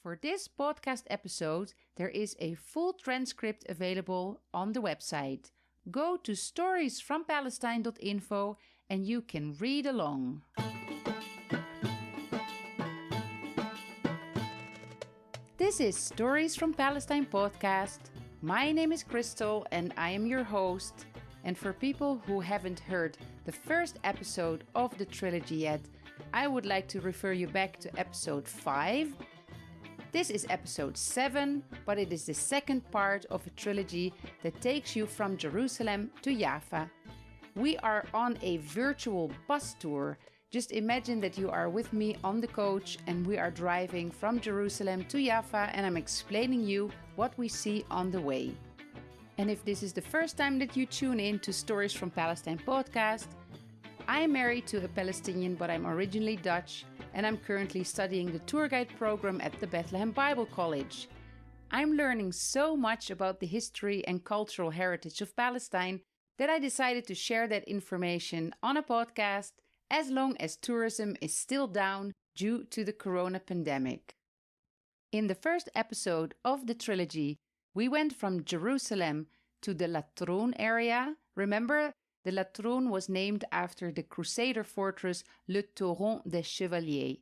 For this podcast episode, there is a full transcript available on the website. Go to storiesfrompalestine.info and you can read along. This is Stories from Palestine podcast. My name is Crystal and I am your host. And for people who haven't heard the first episode of the trilogy yet, I would like to refer you back to episode 5. This is episode 7, but it is the second part of a trilogy that takes you from Jerusalem to Jaffa. We are on a virtual bus tour. Just imagine that you are with me on the coach and we are driving from Jerusalem to Jaffa and I'm explaining you what we see on the way. And if this is the first time that you tune in to Stories from Palestine podcast, I'm married to a Palestinian, but I'm originally Dutch, and I'm currently studying the tour guide program at the Bethlehem Bible College. I'm learning so much about the history and cultural heritage of Palestine that I decided to share that information on a podcast as long as tourism is still down due to the corona pandemic. In the first episode of the trilogy, we went from Jerusalem to the Latroun area. Remember, the Latroun was named after the Crusader fortress Le Torrent des Chevaliers.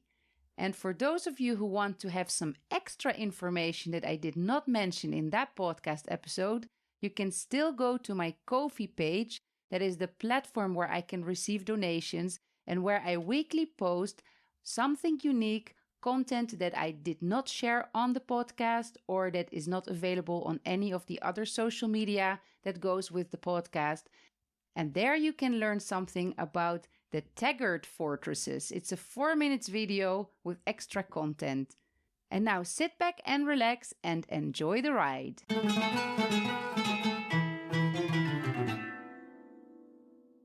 And for those of you who want to have some extra information that I did not mention in that podcast episode, you can still go to my Ko-fi page. That is the platform where I can receive donations and where I weekly post something unique, content that I did not share on the podcast or that is not available on any of the other social media that goes with the podcast. And there you can learn something about the Taggart fortresses. It's a 4-minute video with extra content. And now sit back and relax and enjoy the ride.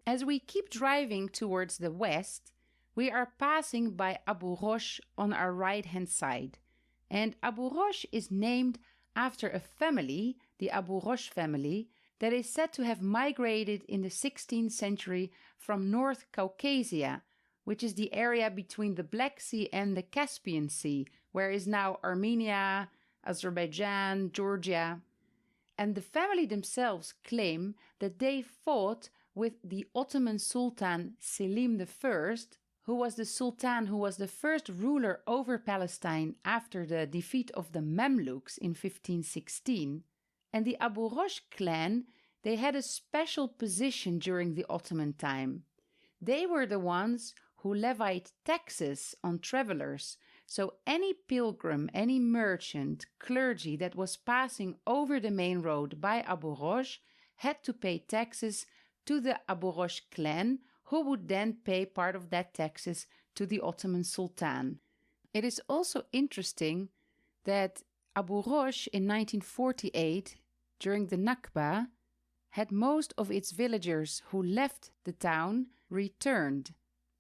As we keep driving towards the west, we are passing by Abu Rosh on our right-hand side. And Abu Rosh is named after a family, the Abu Rosh family, that is said to have migrated in the 16th century from North Caucasia, which is the area between the Black Sea and the Caspian Sea, where is now Armenia, Azerbaijan, Georgia. And the family themselves claim that they fought with the Ottoman Sultan Selim I, who was the Sultan who was the first ruler over Palestine after the defeat of the Mamluks in 1516. And the Abu Rosh clan, they had a special position during the Ottoman time. They were the ones who levied taxes on travelers. So any pilgrim, any merchant, clergy that was passing over the main road by Abu Rosh had to pay taxes to the Abu Rosh clan, who would then pay part of that taxes to the Ottoman Sultan. It is also interesting that Abu Rosh in 1948, during the Nakba, had most of its villagers who left the town returned,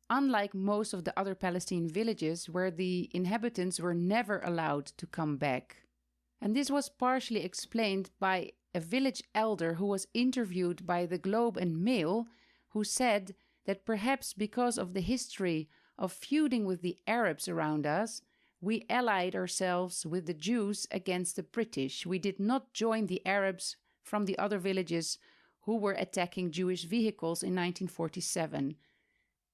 unlike most of the other Palestinian villages where the inhabitants were never allowed to come back. And this was partially explained by a village elder who was interviewed by the Globe and Mail, who said that perhaps because of the history of feuding with the Arabs around us, we allied ourselves with the Jews against the British. We did not join the Arabs from the other villages who were attacking Jewish vehicles in 1947.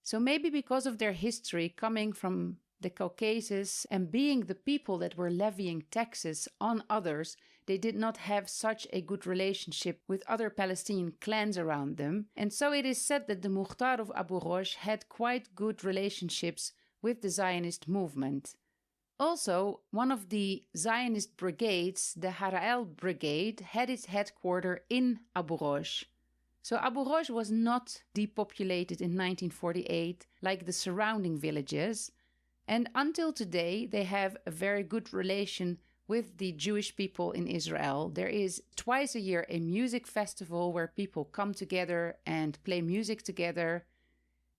So maybe because of their history coming from the Caucasus and being the people that were levying taxes on others, they did not have such a good relationship with other Palestinian clans around them. And so it is said that the Mukhtar of Abu Rosh had quite good relationships with the Zionist movement. Also, one of the Zionist brigades, the Hara'el Brigade, had its headquarters in Abu Rosh. So Abu Rosh was not depopulated in 1948 like the surrounding villages. And until today, they have a very good relation with the Jewish people in Israel. There is twice a year a music festival where people come together and play music together.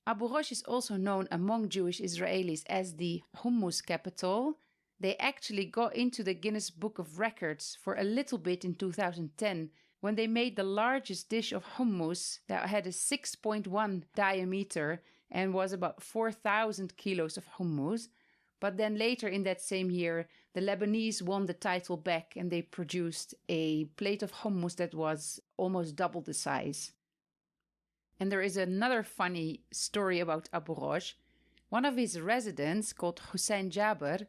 Abu Rosh is also known among Jewish Israelis as the Hummus Capital. They actually got into the Guinness Book of Records for a little bit in 2010 when they made the largest dish of hummus that had a 6.1 diameter and was about 4,000 kilos of hummus. But then later in that same year, the Lebanese won the title back and they produced a plate of hummus that was almost double the size. And there is another funny story about Abu Rosh. One of his residents, called Hussein Jabir,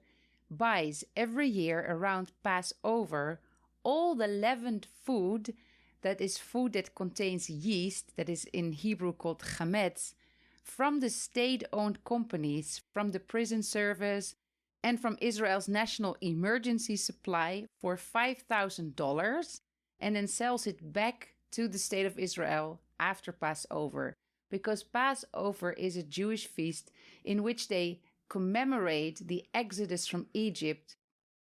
buys every year around Passover all the leavened food, that is food that contains yeast, that is in Hebrew called chametz, from the state-owned companies, from the prison service, and from Israel's national emergency supply for $5,000, and then sells it back to the state of Israel after Passover. Because Passover is a Jewish feast in which they commemorate the exodus from Egypt,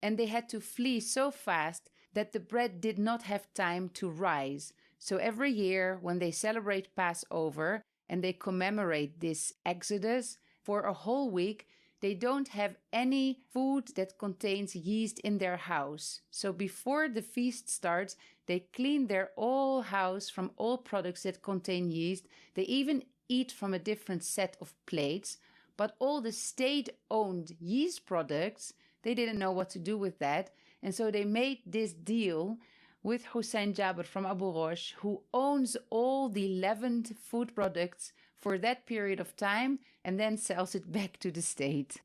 and they had to flee so fast that the bread did not have time to rise. So every year when they celebrate Passover and they commemorate this exodus for a whole week, they don't have any food that contains yeast in their house. So before the feast starts, they clean their whole house from all products that contain yeast. They even eat from a different set of plates. But all the state-owned yeast products, they didn't know what to do with that. And so they made this deal with Hussein Jabir from Abu Rosh, who owns all the leavened food products for that period of time and then sells it back to the state.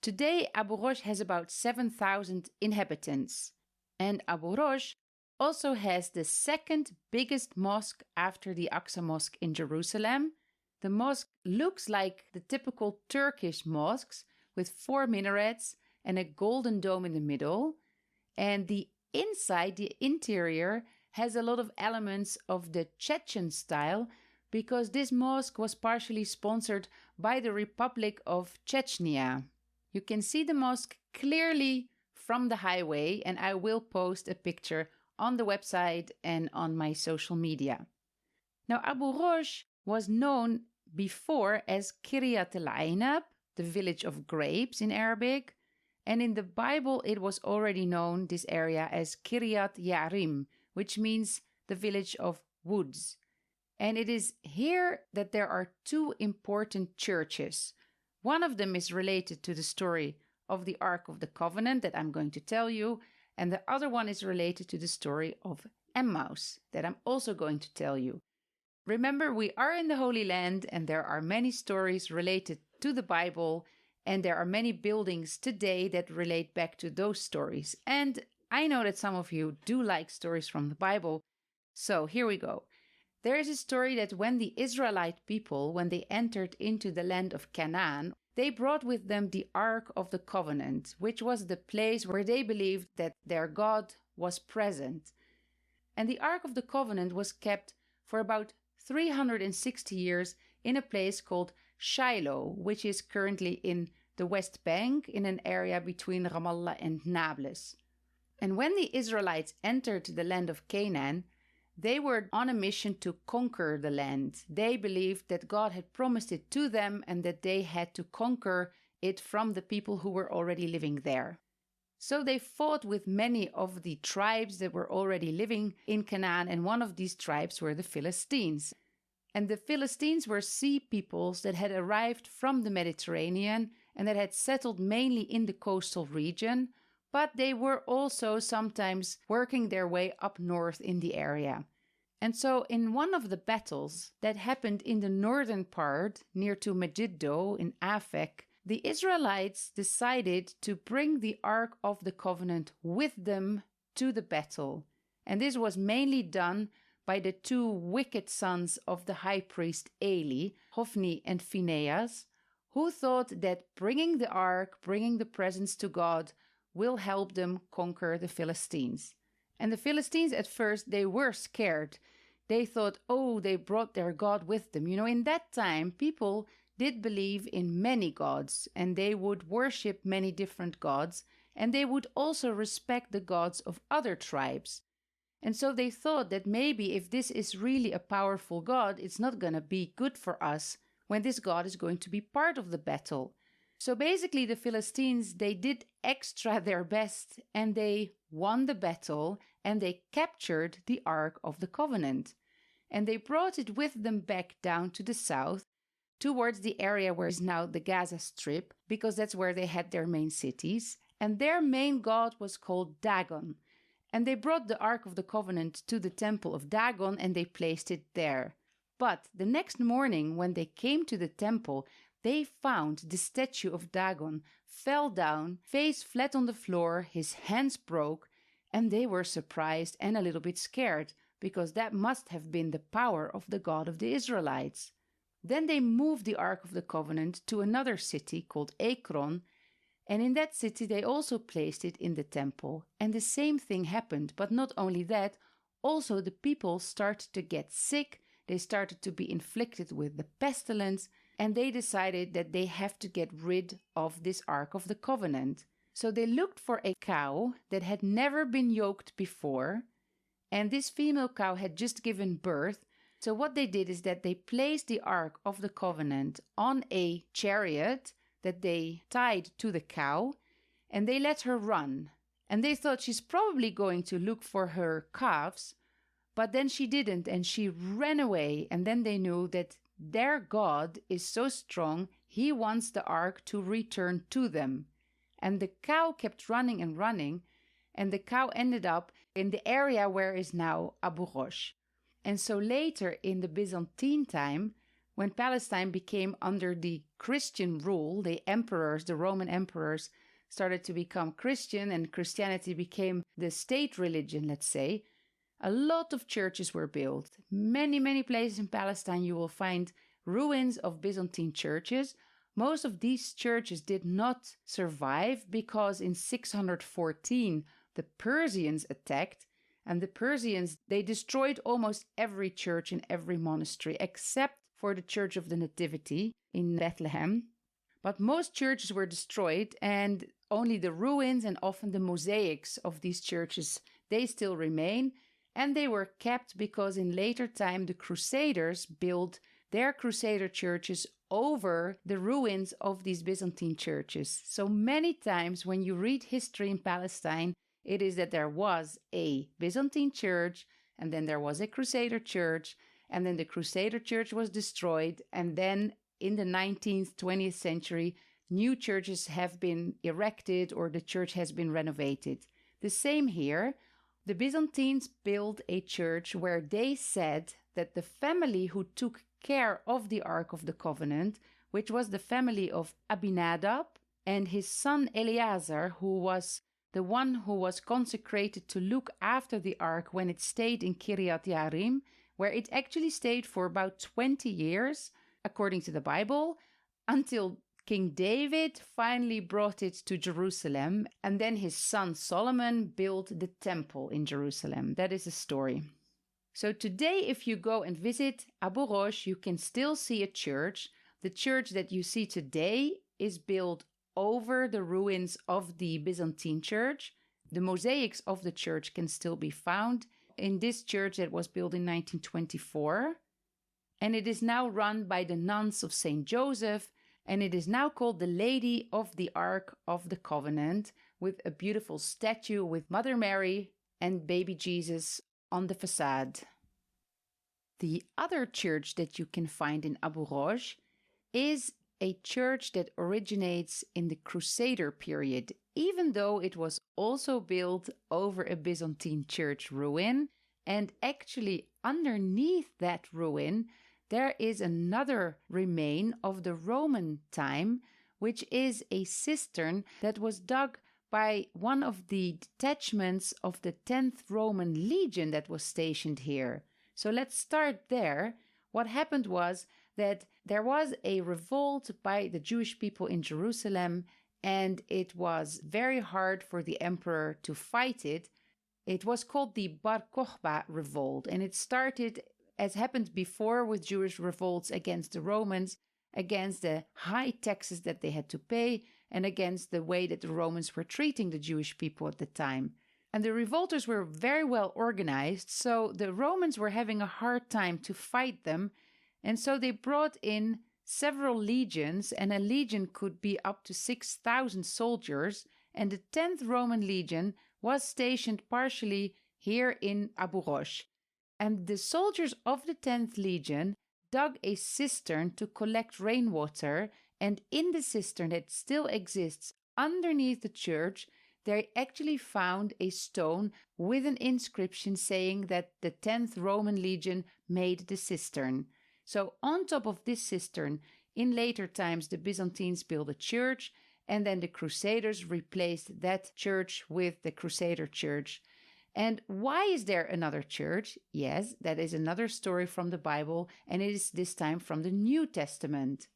Today, Abu Rosh has about 7,000 inhabitants. And Abu Rosh also has the second biggest mosque after the Aqsa Mosque in Jerusalem. The mosque looks like the typical Turkish mosques with 4 minarets and a golden dome in the middle. And the inside, the interior, has a lot of elements of the Chechen style because this mosque was partially sponsored by the Republic of Chechnya. You can see the mosque clearly from the highway, and I will post a picture on the website and on my social media. Now, Abu Rosh was known before as Kiryat al-Ainab, the village of grapes in Arabic, and in the Bible it was already known, this area, as Kiryat Yarim, which means the village of woods. And it is here that there are 2 important churches. One of them is related to the story of the Ark of the Covenant that I'm going to tell you, and the other one is related to the story of Emmaus that I'm also going to tell you. Remember, we are in the Holy Land and there are many stories related to the Bible, and there are many buildings today that relate back to those stories. And I know that some of you do like stories from the Bible, so here we go. There is a story that when the Israelite people, when they entered into the land of Canaan, they brought with them the Ark of the Covenant, which was the place where they believed that their God was present. And the Ark of the Covenant was kept for about 360 years in a place called Shiloh, which is currently in the West Bank, in an area between Ramallah and Nablus. And when the Israelites entered the land of Canaan, they were on a mission to conquer the land. They believed that God had promised it to them and that they had to conquer it from the people who were already living there. So they fought with many of the tribes that were already living in Canaan, and one of these tribes were the Philistines. And the Philistines were sea peoples that had arrived from the Mediterranean and that had settled mainly in the coastal region, but they were also sometimes working their way up north in the area. And so in one of the battles that happened in the northern part, near to Megiddo in Afek, the Israelites decided to bring the Ark of the Covenant with them to the battle. And this was mainly done by the 2 wicked sons of the high priest Eli, Hophni and Phinehas, who thought that bringing the Ark, bringing the presents to God, will help them conquer the Philistines. And the Philistines at first, they were scared. They thought, oh, they brought their God with them. You know, in that time, people did believe in many gods, and they would worship many different gods, and they would also respect the gods of other tribes. And so they thought that maybe if this is really a powerful God, it's not going to be good for us when this God is going to be part of the battle. So basically the Philistines, they did extra their best and they won the battle and they captured the Ark of the Covenant. And they brought it with them back down to the south, towards the area where is now the Gaza Strip, because that's where they had their main cities. and their main god was called Dagon. And they brought the Ark of the Covenant to the temple of Dagon and they placed it there. But the next morning, when they came to the temple, they found the statue of Dagon fell down, face flat on the floor, his hands broke, and they were surprised and a little bit scared, because that must have been the power of the God of the Israelites. Then they moved the Ark of the Covenant to another city called Ekron, and in that city they also placed it in the temple. And the same thing happened, but not only that, also the people started to get sick, they started to be inflicted with the pestilence, and they decided that they have to get rid of this Ark of the Covenant. So they looked for a cow that had never been yoked before, and this female cow had just given birth. So what they did is that they placed the Ark of the Covenant on a chariot that they tied to the cow, and they let her run. And they thought she's probably going to look for her calves, but then she didn't, and she ran away. And then they knew that their God is so strong, he wants the Ark to return to them. And the cow kept running and running, and the cow ended up in the area where is now Abu Rosh. And so later in the Byzantine time, when Palestine became under the Christian rule, the emperors, the Roman emperors, started to become Christian and Christianity became the state religion, let's say, a lot of churches were built. Many places in Palestine you will find ruins of Byzantine churches. Most of these churches did not survive because in 614 the Persians attacked, and the Persians, they destroyed almost every church and every monastery except for the Church of the Nativity in Bethlehem. But most churches were destroyed, and only the ruins and often the mosaics of these churches, they still remain. And they were kept because in later time the Crusaders built their Crusader churches over the ruins of these Byzantine churches. So many times when you read history in Palestine, it is that there was a Byzantine church, and then there was a Crusader church, and then the Crusader church was destroyed, and then in the 19th, 20th century, new churches have been erected or the church has been renovated. The same here. The Byzantines built a church where they said that the family who took care of the Ark of the Covenant, which was the family of Abinadab and his son Eleazar, who was the one who was consecrated to look after the Ark when it stayed in Kiryat Yarim, where it actually stayed for about 20 years, according to the Bible, until King David finally brought it to Jerusalem, and then his son Solomon built the temple in Jerusalem. That is the story. So today, if you go and visit Abu Rosh, you can still see a church. The church that you see today is built over the ruins of the Byzantine church. The mosaics of the church can still be found in this church that was built in 1924. And it is now run by the nuns of St. Joseph, and it is now called the Lady of the Ark of the Covenant, with a beautiful statue with Mother Mary and baby Jesus on the facade. The other church that you can find in Abu Rosh is a church that originates in the Crusader period, even though it was also built over a Byzantine church ruin. And actually underneath that ruin, there is another remain of the Roman time, which is a cistern that was dug by one of the detachments of the 10th Roman Legion that was stationed here. So let's start there. What happened was that there was a revolt by the Jewish people in Jerusalem, and it was very hard for the emperor to fight it. It was called the Barcochba Revolt, and it started, as happened before with Jewish revolts, against the Romans, against the high taxes that they had to pay, and against the way that the Romans were treating the Jewish people at the time. And the revolters were very well organized, so the Romans were having a hard time to fight them, and so they brought in several legions, and a legion could be up to 6,000 soldiers, and the 10th Roman Legion was stationed partially here in Abu Rosh. And the soldiers of the 10th Legion dug a cistern to collect rainwater, and in the cistern that still exists underneath the church, they actually found a stone with an inscription saying that the 10th Roman legion made the cistern. So on top of this cistern, in later times, the Byzantines built a church, and then the Crusaders replaced that church with the Crusader church. And why is there another church? Yes, that is another story from the Bible, and it is this time from the New Testament.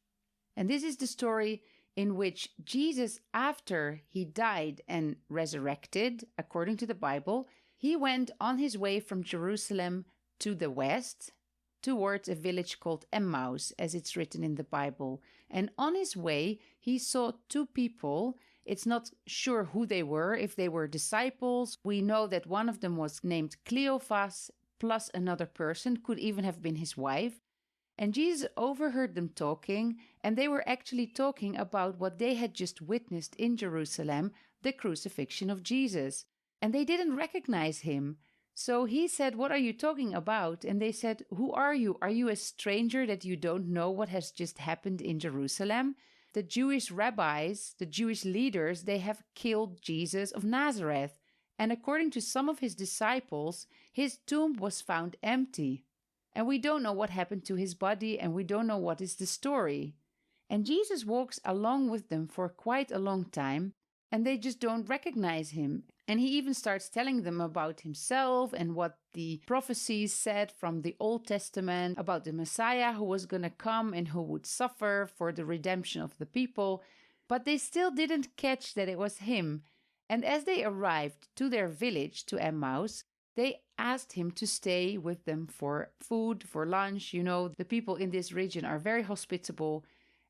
And this is the story in which Jesus, after he died and resurrected, according to the Bible, he went on his way from Jerusalem to the west, towards a village called Emmaus, as it's written in the Bible. And on his way, he saw two people. It's not sure who they were, if they were disciples. We know that one of them was named Cleophas, plus another person, could even have been his wife. And Jesus overheard them talking, and they were actually talking about what they had just witnessed in Jerusalem, the crucifixion of Jesus. And they didn't recognize him. So he said, "What are you talking about?" And they said, "Who are you? Are you a stranger that you don't know what has just happened in Jerusalem? The Jewish rabbis, the Jewish leaders, they have killed Jesus of Nazareth. And according to some of his disciples, his tomb was found empty. And we don't know what happened to his body, and we don't know what is the story." And Jesus walks along with them for quite a long time, and they just don't recognize him. And he even starts telling them about himself and what the prophecies said from the Old Testament about the Messiah who was going to come and who would suffer for the redemption of the people. But they still didn't catch that it was him. And as they arrived to their village, to Emmaus, they asked him to stay with them for food, for lunch. You know, the people in this region are very hospitable.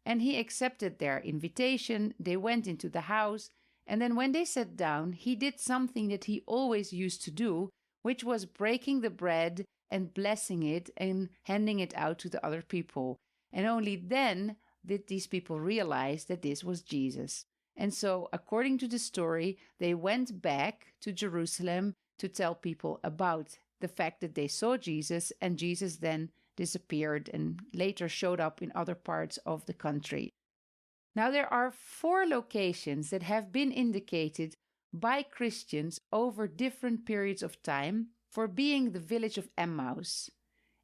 And he accepted their invitation. They went into the house. And then when they sat down, he did something that he always used to do, which was breaking the bread and blessing it and handing it out to the other people. And only then did these people realize that this was Jesus. And so, according to the story, they went back to Jerusalem to tell people about the fact that they saw Jesus, and Jesus then disappeared and later showed up in other parts of the country. Now, there are 4 locations that have been indicated by Christians over different periods of time for being the village of Emmaus.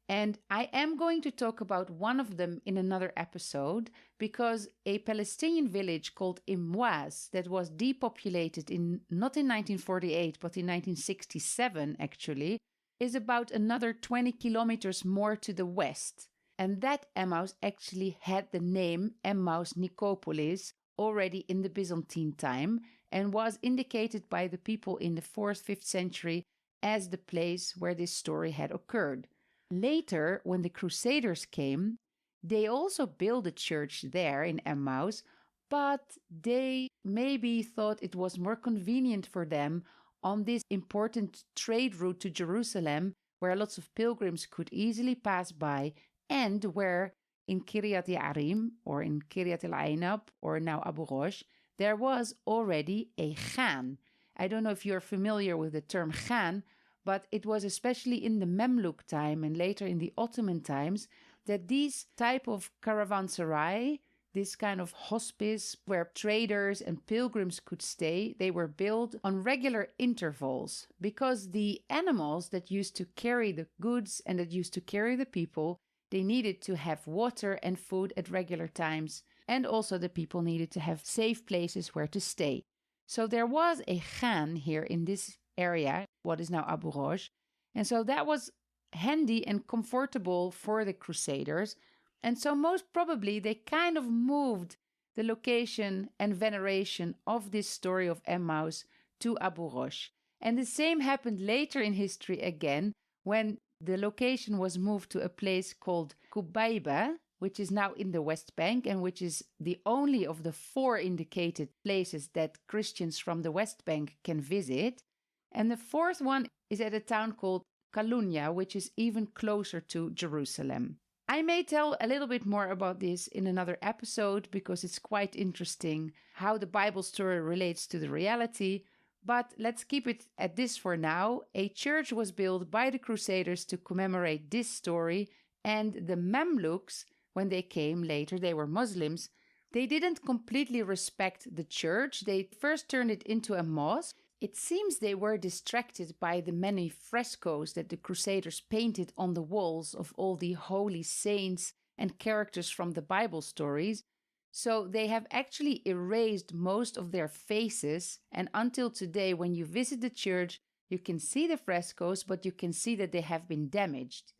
And I am going to talk about one of them in another episode, because a Palestinian village called Imwas that was depopulated not in 1948 but in 1967 actually, is about another 20 kilometers more to the west. And that Emmaus actually had the name Emmaus Nicopolis already in the Byzantine time, and was indicated by the people in the 4th, 5th century as the place where this story had occurred. Later, when the Crusaders came, they also built a church there in Emmaus, but they maybe thought it was more convenient for them on this important trade route to Jerusalem, where lots of pilgrims could easily pass by, and where in Kiryat Ye'arim, or in Kiryat el-Ainab, or now Abu Rosh, there was already a Khan. I don't know if you're familiar with the term Khan, but it was especially in the Mamluk time and later in the Ottoman times that these type of caravanserai, this kind of hospice where traders and pilgrims could stay, they were built on regular intervals, because the animals that used to carry the goods and that used to carry the people, they needed to have water and food at regular times, and also the people needed to have safe places where to stay. So there was a Khan here in this area, what is now Abu Rosh, and so that was handy and comfortable for the Crusaders. And so most probably they kind of moved the location and veneration of this story of Emmaus to Abu Rosh. And the same happened later in history again, when the location was moved to a place called Qubayba, which is now in the West Bank, and which is the only of the 4 indicated places that Christians from the West Bank can visit. And the 4th one is at a town called Kalunya, which is even closer to Jerusalem. I may tell a little bit more about this in another episode, because it's quite interesting how the Bible story relates to the reality. But let's keep it at this for now. A church was built by the Crusaders to commemorate this story, and the Mamluks, when they came later, they were Muslims, They didn't completely respect the church. They first turned it into a mosque. It seems they were distracted by the many frescoes that the Crusaders painted on the walls of all the holy saints and characters from the Bible stories. So they have actually erased most of their faces, and until today, when you visit the church, you can see the frescoes, but you can see that they have been damaged.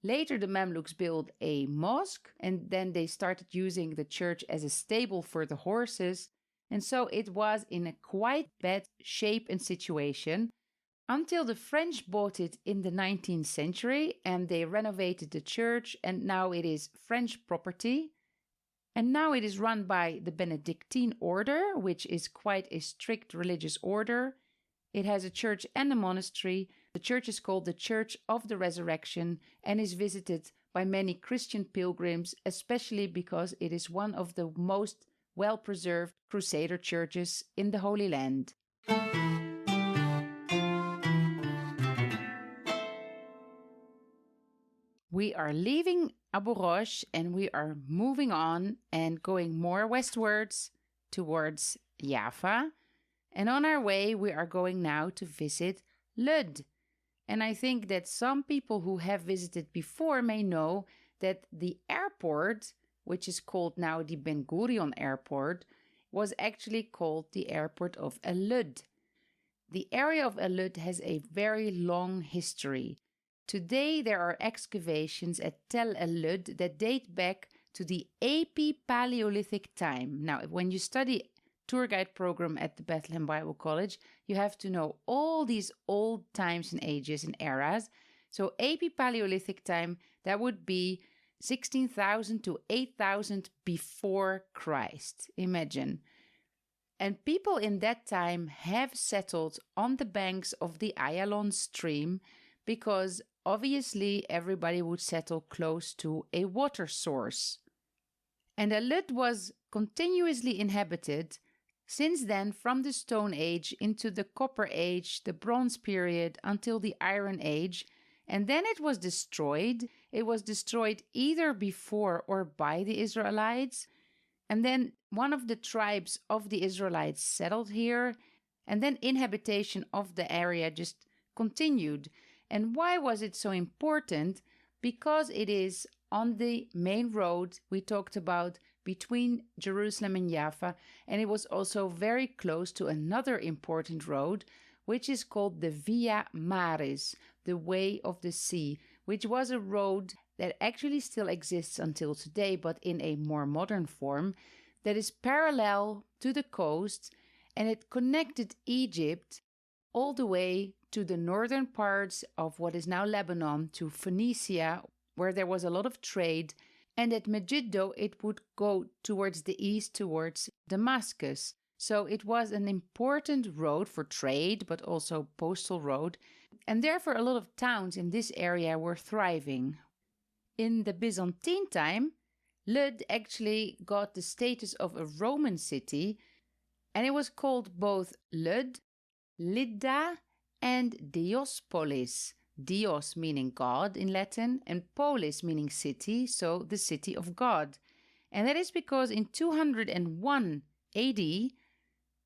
Later, the Mamluks built a mosque, and then they started using the church as a stable for the horses. And so it was in a quite bad shape and situation until the French bought it in the 19th century and they renovated the church, and now it is French property. And now it is run by the Benedictine order, which is quite a strict religious order. It has a church and a monastery. The church is called the Church of the Resurrection and is visited by many Christian pilgrims, especially because it is one of the most well-preserved Crusader churches in the Holy Land. We are leaving Abu Rosh and we are moving on and going more westwards towards Jaffa. And on our way, we are going now to visit Lud. And I think that some people who have visited before may know that the airport, which is called now the Ben Gurion Airport, was actually called the airport of Lud. The area of Lud has a very long history. Today there are excavations at Tel Lud that date back to the Epi-Paleolithic time. Now, when you study tour guide program at the Bethlehem Bible College, you have to know all these old times and ages and eras. So Epi-Paleolithic time, that would be 16,000 to 8,000 before Christ. Imagine. And people in that time have settled on the banks of the Ayalon stream because obviously everybody would settle close to a water source. And Lud was continuously inhabited since then, from the Stone Age into the Copper Age, the Bronze period, until the Iron Age. And then it was destroyed. It was destroyed either before or by the Israelites. And then one of the tribes of the Israelites settled here. And then inhabitation of the area just continued. And why was it so important? Because it is on the main road we talked about between Jerusalem and Jaffa, and it was also very close to another important road, which is called the Via Maris, the Way of the Sea, which was a road that actually still exists until today, but in a more modern form, that is parallel to the coast, and it connected Egypt all the way to the northern parts of what is now Lebanon, to Phoenicia, where there was a lot of trade, and at Megiddo it would go towards the east, towards Damascus. So it was an important road for trade, but also postal road, and therefore a lot of towns in this area were thriving. In the Byzantine time, Lud actually got the status of a Roman city, and it was called both Lud, Lydda, and Diospolis. Dios meaning God in Latin, and polis meaning city, so the city of God. And that is because in 201 AD,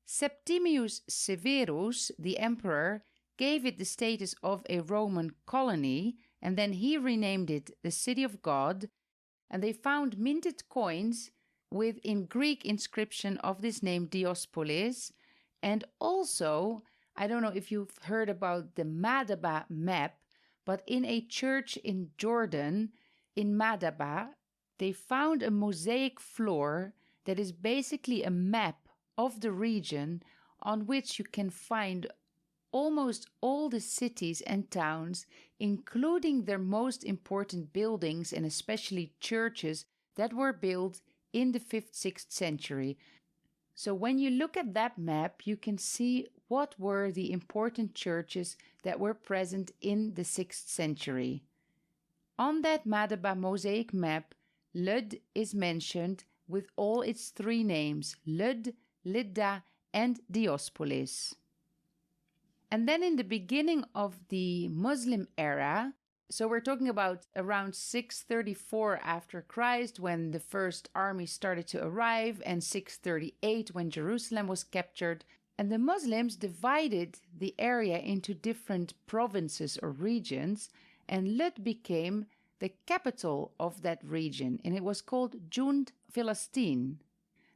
Septimius Severus, the emperor, gave it the status of a Roman colony, and then he renamed it the City of God, and they found minted coins with in Greek inscription of this name Diospolis, and also, I don't know if you've heard about the Madaba Map, but in a church in Jordan, in Madaba, they found a mosaic floor that is basically a map of the region on which you can find almost all the cities and towns, including their most important buildings and especially churches that were built in the 5th, 6th century. So when you look at that map, you can see what were the important churches that were present in the 6th century. On that Madaba mosaic map, Lud is mentioned with all its three names, Lud, Lydda, and Diospolis. And then in the beginning of the Muslim era, So we're talking about around 634 after Christ when the first army started to arrive, and 638 when Jerusalem was captured. And the Muslims divided the area into different provinces or regions, and Lud became the capital of that region, and it was called Jund Philistine.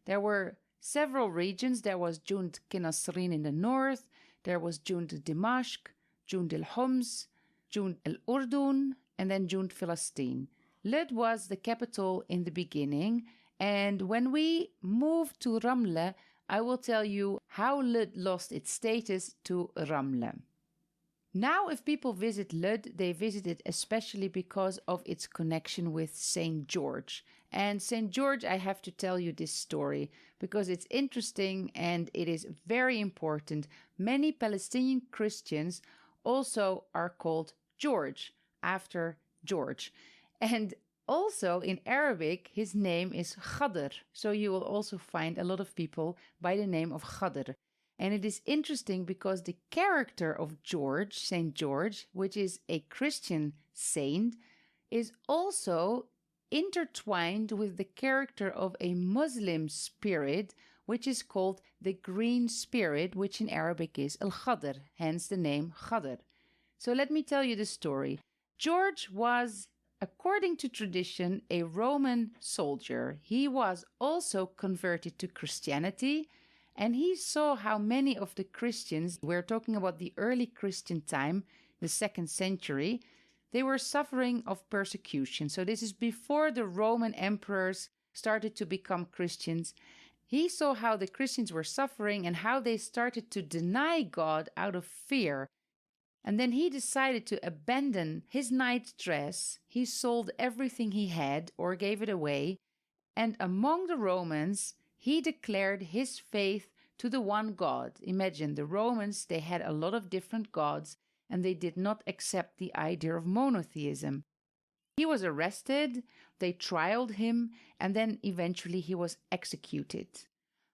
There were several regions. There was Jund Kinasrin in the north, there was Jund Dimashq, Jund al-Homs, Jund al-Urdun, and then Jund Philistine. Lud was the capital in the beginning, and when we moved to Ramla, I will tell you how Lud lost its status to Ramla. Now, if people visit Lud, they visit it especially because of its connection with St. George. And St. George, I have to tell you this story because it's interesting and it is very important. Many Palestinian Christians also are called George, after George. And also in Arabic, his name is Khadr. So you will also find a lot of people by the name of Khadr. And it is interesting because the character of George, St. George, which is a Christian saint, is also intertwined with the character of a Muslim spirit, which is called the green spirit, which in Arabic is Al-Khadr, hence the name Khadr. So let me tell you the story. George was, according to tradition, a Roman soldier. He was also converted to Christianity, and he saw how many of the Christians, we're talking about the early Christian time, the 2nd century, they were suffering of persecution. So this is before the Roman emperors started to become Christians. He saw how the Christians were suffering and how they started to deny God out of fear. And then he decided to abandon his night dress. He sold everything he had or gave it away. And among the Romans, he declared his faith to the one God. Imagine, the Romans, they had a lot of different gods, and they did not accept the idea of monotheism. He was arrested, they trialed him, and then eventually he was executed.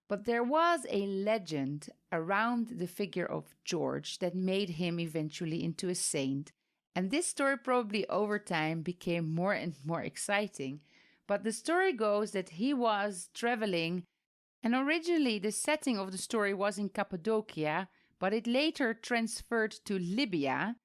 But there was a legend around the figure of George that made him eventually into a saint. And this story probably over time became more and more exciting. But the story goes that he was traveling, and originally the setting of the story was in Cappadocia, but it later transferred to Libya.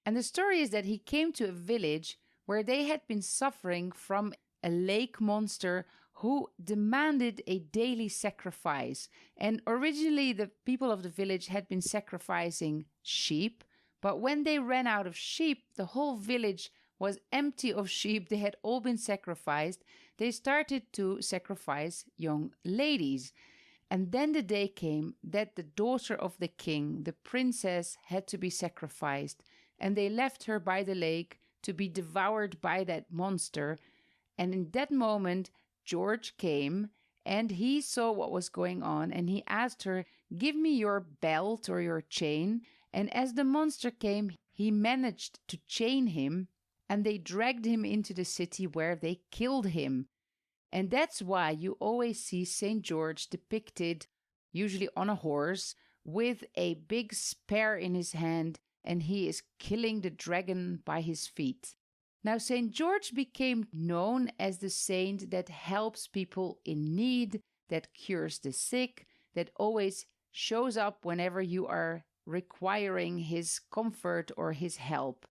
And the story is that he came to a village where they had been suffering from a lake monster who demanded a daily sacrifice. And originally the people of the village had been sacrificing sheep, but when they ran out of sheep, the whole village was empty of sheep. They had all been sacrificed. They started to sacrifice young ladies. And then the day came that the daughter of the king, the princess, had to be sacrificed. And they left her by the lake to be devoured by that monster. And in that moment, George came and he saw what was going on. And he asked her, "Give me your belt or your chain." And as the monster came, he managed to chain him. And they dragged him into the city where they killed him. And that's why you always see St. George depicted, usually on a horse, with a big spear in his hand, and he is killing the dragon by his feet. Now, St. George became known as the saint that helps people in need, that cures the sick, that always shows up whenever you are requiring his comfort or his help.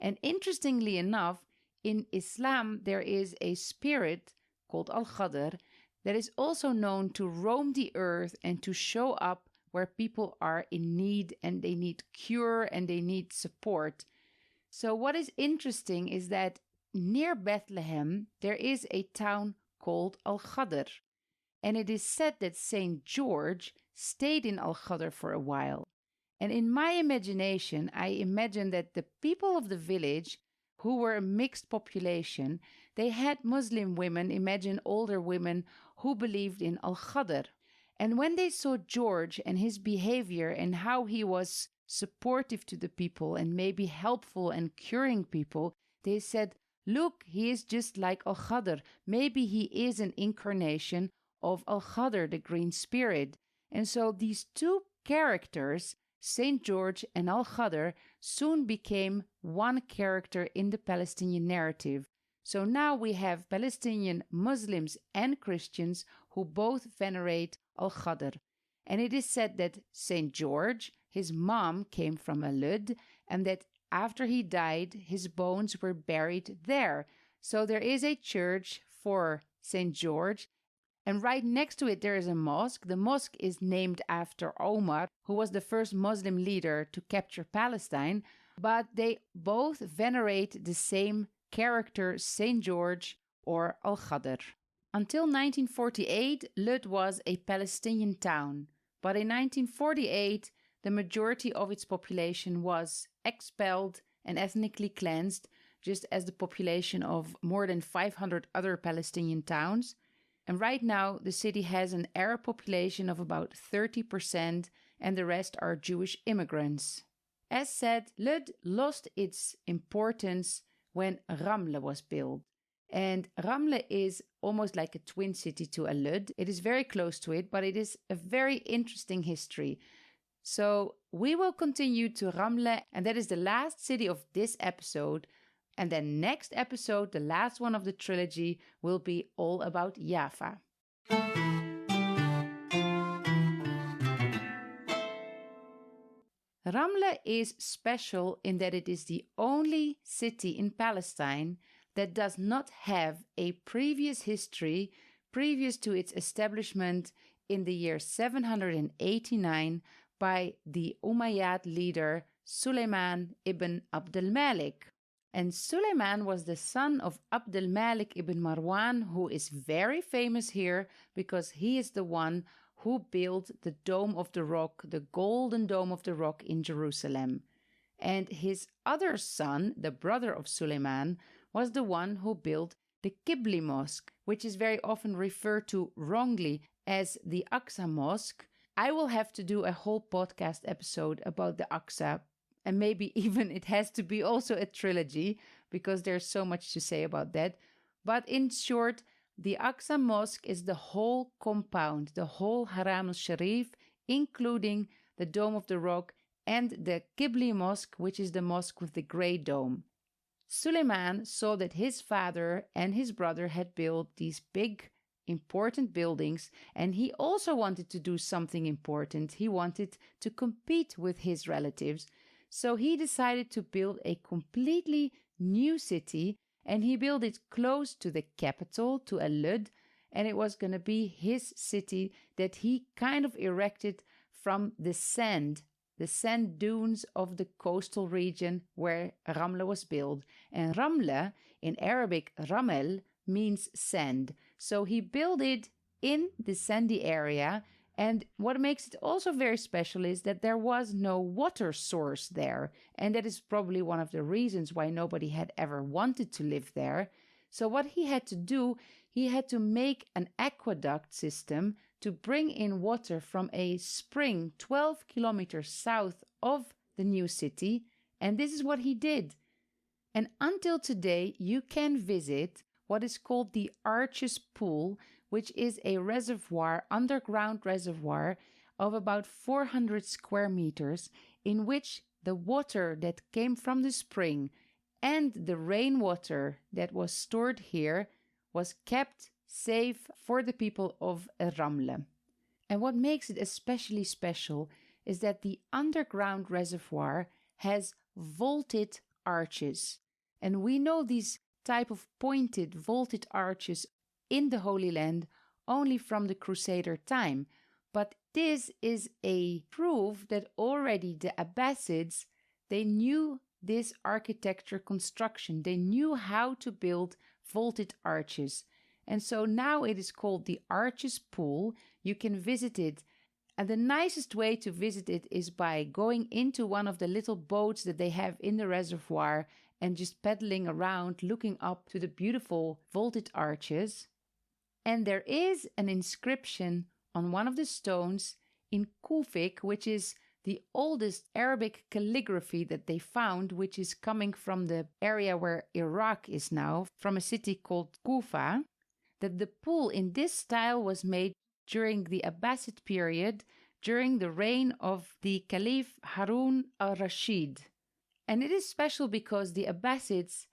And interestingly enough, in Islam, there is a spirit called Al-Khadr that is also known to roam the earth and to show up where people are in need and they need cure and they need support. So what is interesting is that near Bethlehem, there is a town called Al-Khadr. And it is said that St. George stayed in Al-Khadr for a while. And in my imagination, I imagine that the people of the village, who were a mixed population, they had Muslim women, imagine older women, who believed in Al-Khadr. And when they saw George and his behavior and how he was supportive to the people and maybe helpful and curing people, they said, "Look, he is just like Al-Khadr. Maybe he is an incarnation of Al-Khadr, the green spirit." And so these two characters, St. George and Al-Ghadr soon became one character in the Palestinian narrative. So now we have Palestinian Muslims and Christians who both venerate Al-Ghadr. And it is said that St. George, his mom, came from Alud, and that after he died, his bones were buried there. So there is a church for St. George, and right next to it there is a mosque. The mosque is named after Omar, who was the first Muslim leader to capture Palestine, but they both venerate the same character, St. George or Al-Ghadr. Until 1948, Lud was a Palestinian town, but in 1948, the majority of its population was expelled and ethnically cleansed, just as the population of more than 500 other Palestinian towns. And right now, the city has an Arab population of about 30%, and the rest are Jewish immigrants. As said, Lud lost its importance when Ramle was built. And Ramle is almost like a twin city to Lud. It is very close to it, but it is a very interesting history. So we will continue to Ramle, and that is the last city of this episode. And then next episode, the last one of the trilogy, will be all about Jaffa. Ramle is special in that it is the only city in Palestine that does not have a previous history previous to its establishment in the year 789 by the Umayyad leader Suleiman ibn Abdul Malik. And Suleiman was the son of Abdul Malik ibn Marwan, who is very famous here because he is the one who built the Dome of the Rock, the Golden Dome of the Rock in Jerusalem. And his other son, the brother of Suleiman, was the one who built the Qibli Mosque, which is very often referred to wrongly as the Aqsa Mosque. I will have to do a whole podcast episode about the Aqsa, and maybe even it has to be also a trilogy because there's so much to say about that. But in short, the Aqsa Mosque is the whole compound, the whole Haram al-Sharif, including the Dome of the Rock and the Qibli Mosque, which is the mosque with the grey dome. Suleiman saw that his father and his brother had built these big, important buildings, and he also wanted to do something important. He wanted to compete with his relatives. So he decided to build a completely new city, and he built it close to the capital, to Lud, and it was going to be his city that he kind of erected from the sand dunes of the coastal region where Ramle was built. And Ramle, in Arabic, Ramel, means sand. So he built it in the sandy area. And what makes it also very special is that there was no water source there. And that is probably one of the reasons why nobody had ever wanted to live there. So what he had to do, he had to make an aqueduct system to bring in water from a spring 12 kilometers south of the new city. And this is what he did. And until today, you can visit what is called the Arches Pool, which is a reservoir, underground reservoir of about 400 square meters, in which the water that came from the spring and the rainwater that was stored here was kept safe for the people of Ramle. And what makes it especially special is that the underground reservoir has vaulted arches. And we know these type of pointed vaulted arches in the Holy Land only from the Crusader time. But this is a proof that already the Abbasids, they knew this architecture construction. They knew how to build vaulted arches. And so now it is called the Arches Pool. You can visit it. And the nicest way to visit it is by going into one of the little boats that they have in the reservoir and just paddling around, looking up to the beautiful vaulted arches. And there is an inscription on one of the stones in Kufic, which is the oldest Arabic calligraphy that they found, which is coming from the area where Iraq is now, from a city called Kufa, that the pool in this style was made during the Abbasid period, during the reign of the Caliph Harun al-Rashid. And it is special because the Abbasids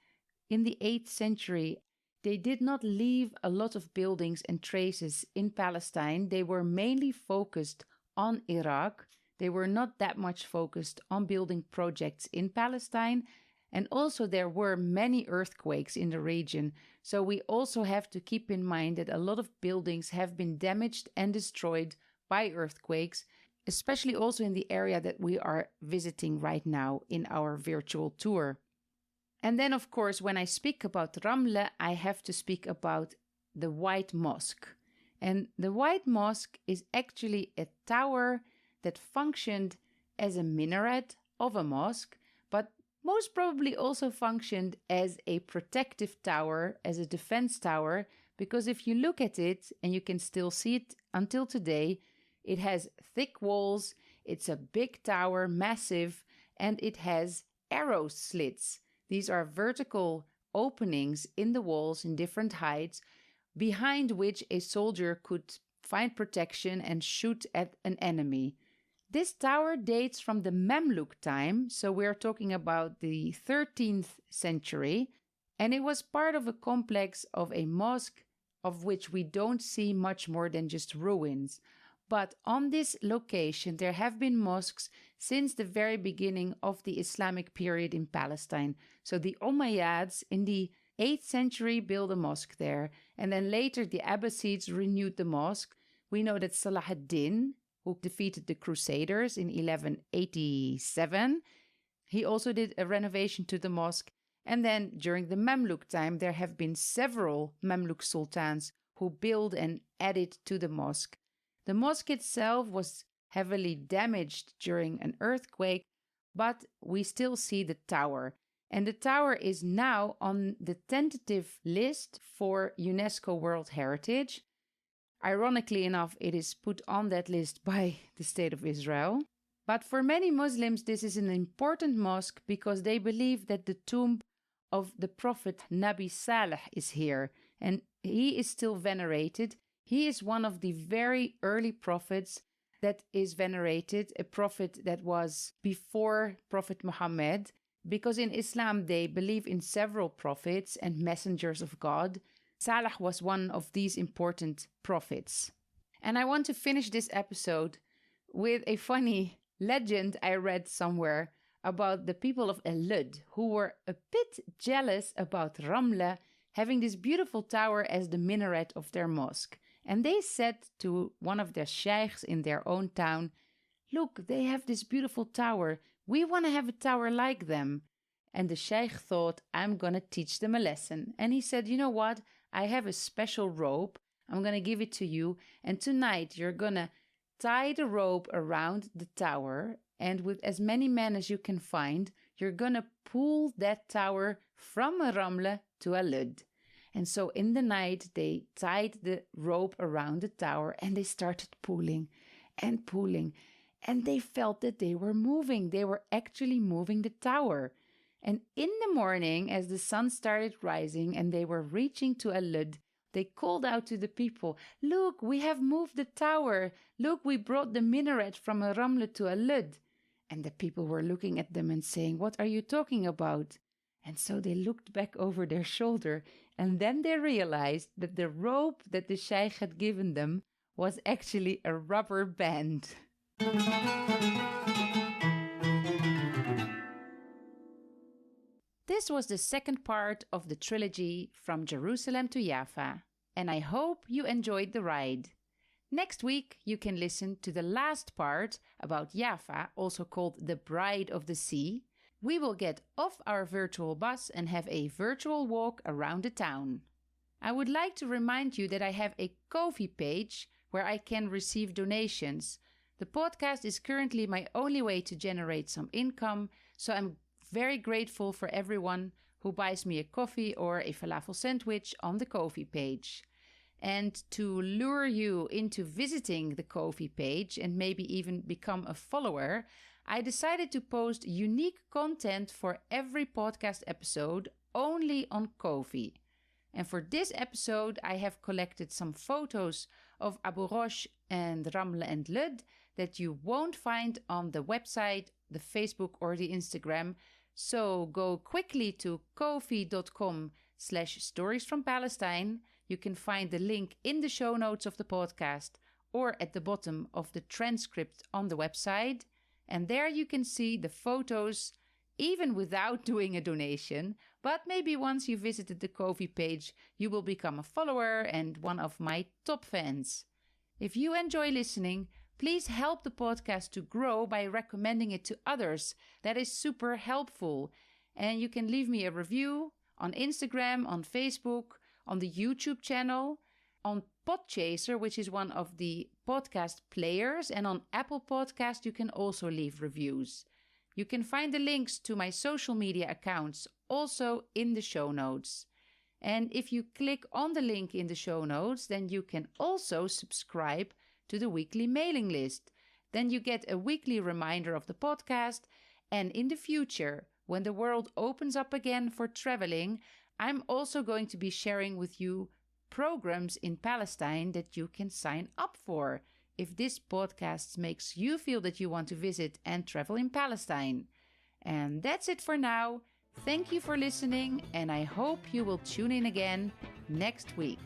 in the 8th century, they did not leave a lot of buildings and traces in Palestine. They were mainly focused on Iraq. They were not that much focused on building projects in Palestine. And also there were many earthquakes in the region. So we also have to keep in mind that a lot of buildings have been damaged and destroyed by earthquakes, especially also in the area that we are visiting right now in our virtual tour. And then, of course, when I speak about Ramla, I have to speak about the White Mosque. And the White Mosque is actually a tower that functioned as a minaret of a mosque, but most probably also functioned as a protective tower, as a defense tower, because if you look at it, and you can still see it until today, it has thick walls, it's a big tower, massive, and it has arrow slits. These are vertical openings in the walls in different heights, behind which a soldier could find protection and shoot at an enemy. This tower dates from the Mamluk time, so we're talking about the 13th century, and it was part of a complex of a mosque of which we don't see much more than just ruins. But on this location, there have been mosques since the very beginning of the Islamic period in Palestine. So the Umayyads in the 8th century built a mosque there, and then later the Abbasids renewed the mosque. We know that Salah ad-Din, who defeated the Crusaders in 1187, he also did a renovation to the mosque. And then during the Mamluk time, there have been several Mamluk sultans who built and added to the mosque. The mosque itself was heavily damaged during an earthquake, but we still see the tower. And the tower is now on the tentative list for UNESCO World Heritage. Ironically enough, it is put on that list by the State of Israel. But for many Muslims, this is an important mosque because they believe that the tomb of the Prophet Nabi Saleh is here, and he is still venerated. He is one of the very early prophets that is venerated, a prophet that was before Prophet Muhammad, because in Islam they believe in several prophets and messengers of God. Saleh was one of these important prophets. And I want to finish this episode with a funny legend I read somewhere about the people of El-Lud, who were a bit jealous about Ramla having this beautiful tower as the minaret of their mosque. And they said to one of their sheikhs in their own town, "Look, they have this beautiful tower. We want to have a tower like them." And the sheikh thought, "I'm going to teach them a lesson." And he said, "You know what? I have a special rope. I'm going to give it to you. And tonight you're going to tie the rope around the tower. And with as many men as you can find, you're going to pull that tower from a Ramla to a Lud." And so in the night, they tied the rope around the tower and they started pulling and pulling. And they felt that they were moving. They were actually moving the tower. And in the morning, as the sun started rising and they were reaching to a Lud, they called out to the people, "Look, we have moved the tower. Look, we brought the minaret from a Ramla to a Lud." And the people were looking at them and saying, "What are you talking about?" And so they looked back over their shoulder, and then they realized that the rope that the sheikh had given them was actually a rubber band. This was the second part of the trilogy From Jerusalem to Jaffa, and I hope you enjoyed the ride. Next week, you can listen to the last part about Jaffa, also called the Bride of the Sea. We will get off our virtual bus and have a virtual walk around the town. I would like to remind you that I have a Ko-fi page where I can receive donations. The podcast is currently my only way to generate some income, so I'm very grateful for everyone who buys me a coffee or a falafel sandwich on the Ko-fi page. And to lure you into visiting the Ko-fi page and maybe even become a follower, I decided to post unique content for every podcast episode only on Ko-fi. And for this episode, I have collected some photos of Abu Rosh and Ramla and Lud that you won't find on the website, the Facebook, or the Instagram. So go quickly to ko-fi.com/stories from Palestine. You can find the link in the show notes of the podcast or at the bottom of the transcript on the website. And there you can see the photos, even without doing a donation. But maybe once you visited the Ko-fi page, you will become a follower and one of my top fans. If you enjoy listening, please help the podcast to grow by recommending it to others. That is super helpful. And you can leave me a review on Instagram, on Facebook, on the YouTube channel, on Podchaser, which is one of the podcast players, and on Apple Podcast, you can also leave reviews. You can find the links to my social media accounts also in the show notes. And if you click on the link in the show notes, then you can also subscribe to the weekly mailing list. Then you get a weekly reminder of the podcast. And in the future, when the world opens up again for traveling, I'm also going to be sharing with you programs in Palestine that you can sign up for if this podcast makes you feel that you want to visit and travel in Palestine. And that's it for now. Thank you for listening, and I hope you will tune in again next week.